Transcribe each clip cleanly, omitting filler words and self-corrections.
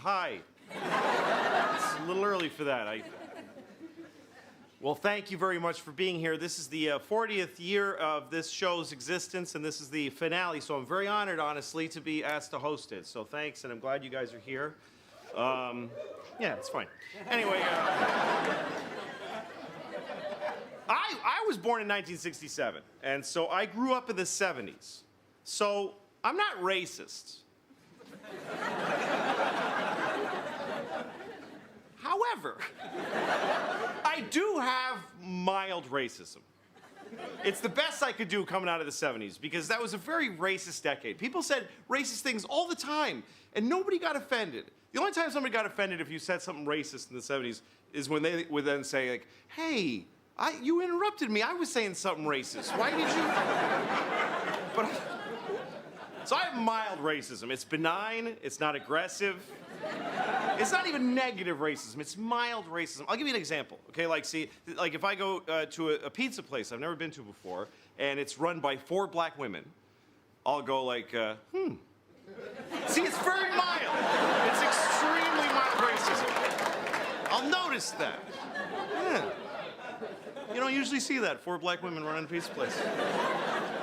hi. It's a little early for that. Well, thank you very much for being here. This is the 40th year of this show's existence, and this is the finale, so I'm very honored, honestly, to be asked to host it. So thanks, and I'm glad you guys are here. Yeah, it's fine. Anyway, I was born in 1967, and so I grew up in the 70s. So I'm not racist. However, I do have mild racism. It's the best I could do coming out of the 70s, because that was a very racist decade. People said racist things all the time, and nobody got offended. The only time somebody got offended if you said something racist in the 70s is when they would then say, like, hey, you interrupted me. I was saying something racist. Why did you? So I have mild racism. It's benign. It's not aggressive. It's not even negative racism. It's mild racism. I'll give you an example, okay? Like, see, like if I go to a pizza place I've never been to before, and it's run by 4 black women, I'll go like, See, it's very mild. It's extremely mild racism. I'll notice that. Yeah. You don't usually see that, 4 black women running a pizza place.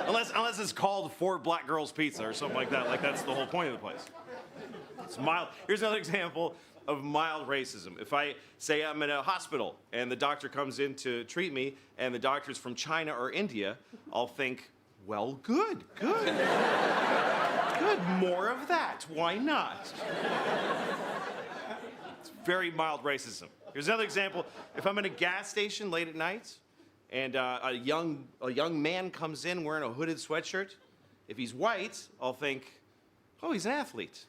Unless it's called 4 Black Girls Pizza or something like that. Like, that's the whole point of the place. It's mild. Here's another example of mild racism. If I say I'm in a hospital and the doctor comes in to treat me and the doctor's from China or India, I'll think, well, good. Good, more of that. Why not? It's very mild racism. Here's another example. If I'm in a gas station late at night and a young man comes in wearing a hooded sweatshirt, if he's white, I'll think, oh, he's an athlete.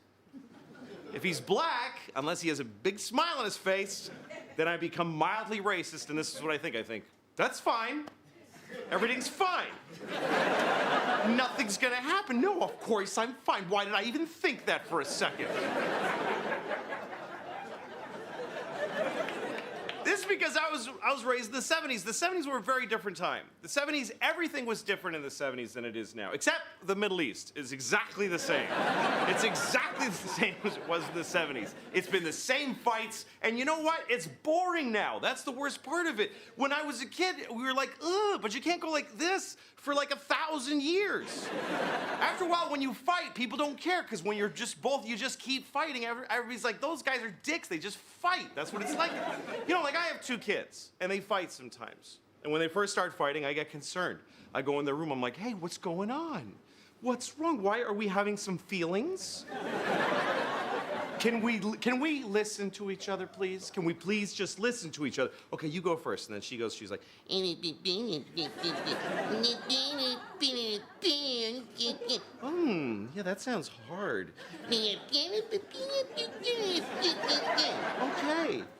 If he's black, unless he has a big smile on his face, then I become mildly racist, and this is what I think. I think, that's fine. Everything's fine. Nothing's gonna happen. No, of course I'm fine. Why did I even think that for a second? This is because I was raised in the 70s. The 70s were a very different time. The 70s, everything was different in the 70s than it is now, except the Middle East is exactly the same. It's exactly the same as it was in the 70s. It's been the same fights, and you know what? It's boring now. That's the worst part of it. When I was a kid, we were like, ugh, but you can't go like this for like 1,000 years. After a while, when you fight, people don't care, because when you're just you just keep fighting. Everybody's like, those guys are dicks. They just fight. That's what it's like. You know, like I have 2 kids, and they fight sometimes. And when they first start fighting, I get concerned. I go in their room, I'm like, hey, what's going on? What's wrong? Why are we having some feelings? Can we listen to each other, please? Can we please just listen to each other? Okay, you go first. And then she's like, yeah, that sounds hard.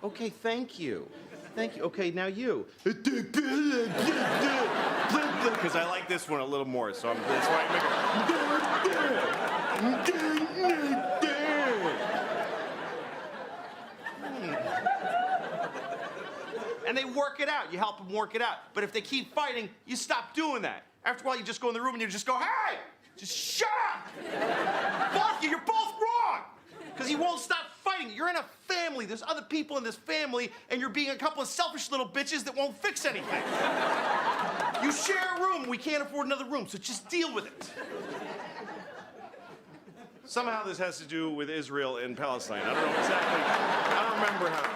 Okay, thank you. Okay, now you. Because I like this one a little more, so that's why I make it. And they work it out. You help them work it out. But if they keep fighting, you stop doing that. After a while, you just go in the room and you just go, hey, just shut up. Fuck you, you're both wrong. Because you won't stop fighting. You're in a family. There's other people in this family, and you're being a couple of selfish little bitches that won't fix anything. You share a room. We can't afford another room, so just deal with it. Somehow this has to do with Israel and Palestine. I don't know exactly. I don't remember how.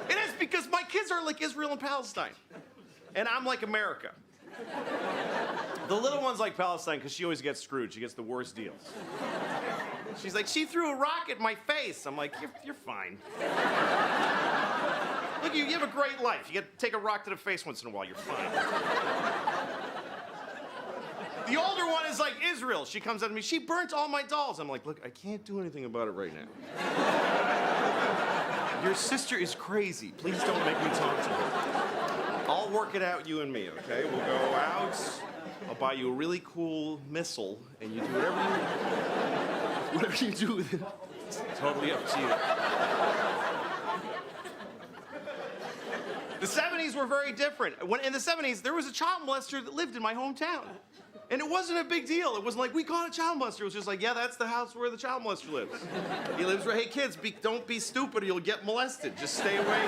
It is because my kids are like Israel and Palestine. And I'm like America. The little one's like Palestine because she always gets screwed. She gets the worst deals. She's like, she threw a rock at my face. I'm like, you're fine. Look, you have a great life. You get to take a rock to the face once in a while. You're fine. The older one is like Israel. She comes up to me. She burnt all my dolls. I'm like, look, I can't do anything about it right now. Your sister is crazy. Please don't make me talk to her. I'll work it out, you and me, okay? We'll go out. I'll buy you a really cool missile, and you do whatever you do with it. It's totally up to you. The 70s were very different. In the 70s, there was a child molester that lived in my hometown. And it wasn't a big deal. It wasn't like, we caught a child molester. It was just like, yeah, that's the house where the child molester lives. He lives where, hey, kids, don't be stupid or you'll get molested. Just stay away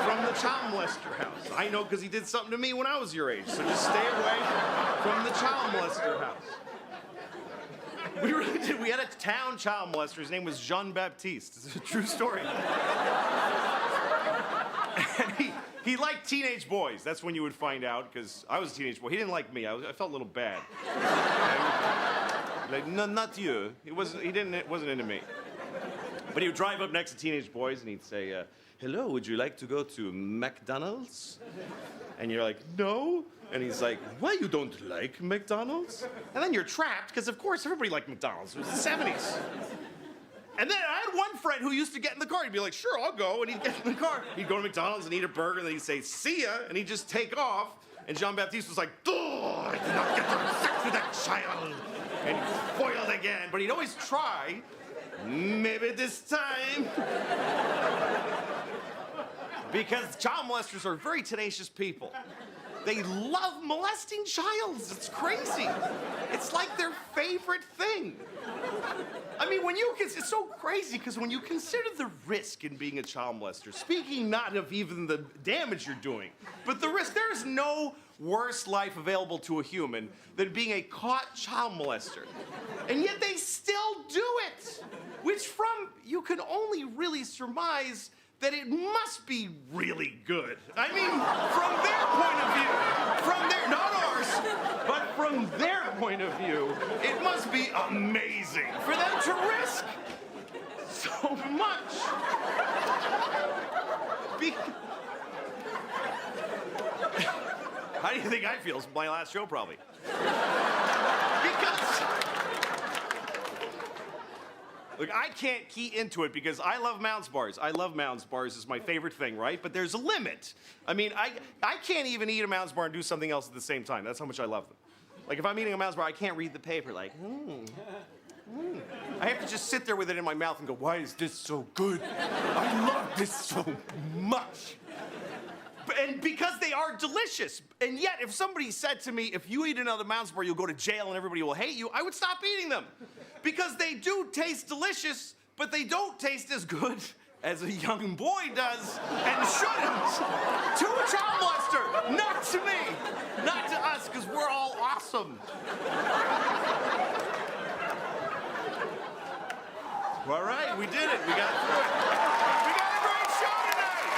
from the child molester house. I know because he did something to me when I was your age, so just stay away from the child molester house. We really did. We had a town child molester. His name was Jean-Baptiste. It's a true story. And he liked teenage boys. That's when you would find out, because I was a teenage boy. He didn't like me. I felt a little bad. Like, no, not you. It wasn't into me. But he would drive up next to teenage boys and he'd say, hello, would you like to go to McDonald's? And you're like, no. And he's like, why you don't like McDonald's? And then you're trapped, because of course everybody liked McDonald's. It was the 70s. And then I had one friend who used to get in the car. He'd be like, sure, I'll go. And he'd get in the car. He'd go to McDonald's and eat a burger, and then he'd say, see ya, and he'd just take off. And Jean-Baptiste was like, oh, I did not get to have sex with that child. And he foiled again. But he'd always try. Maybe this time. Because child molesters are very tenacious people. They love molesting childs. It's crazy. It's like their favorite thing. I mean, it's so crazy because when you consider the risk in being a child molester, speaking not of even the damage you're doing, but the risk, there is no worse life available to a human than being a caught child molester. And yet they still do it, which you can only really surmise that it must be really good. I mean, from their point of view, not ours, but from their point of view, it must be amazing for them to risk so much. How do you think I feel? It's my last show, probably. Look, I can't key into it because I love Mounds bars. I love Mounds bars. It's my favorite thing, right? But there's a limit. I mean, I can't even eat a Mounds bar and do something else at the same time. That's how much I love them. Like, if I'm eating a Mounds bar, I can't read the paper like, I have to just sit there with it in my mouth and go, why is this so good? I love this so much. And because they are delicious. And yet, if somebody said to me, if you eat another Mounds bar, you'll go to jail and everybody will hate you, I would stop eating them. Because they do taste delicious, but they don't taste as good as a young boy does and shouldn't. To a child molester, not to me, not to us, because we're all awesome. All right, we did it. We got through it. We got a great show tonight.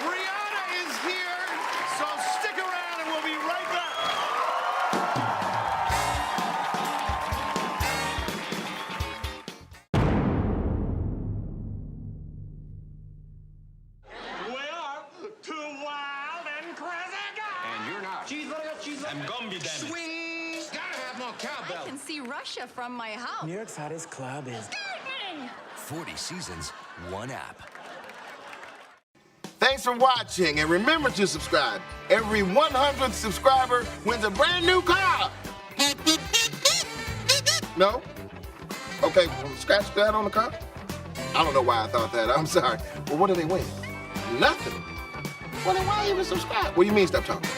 Rihanna is here, so stick around and we'll be right back. I'm gonna be damn it. Swing! Gotta have more cowbell. I can see Russia from my house. New York's hottest club is 40 seasons, one app. Thanks for watching, and remember to subscribe. Every 100th subscriber wins a brand new car. No? Okay, well, scratch that on the car. I don't know why I thought that. I'm sorry. Well, what do they win? Nothing. Well, then why even subscribe? What do you mean stop talking?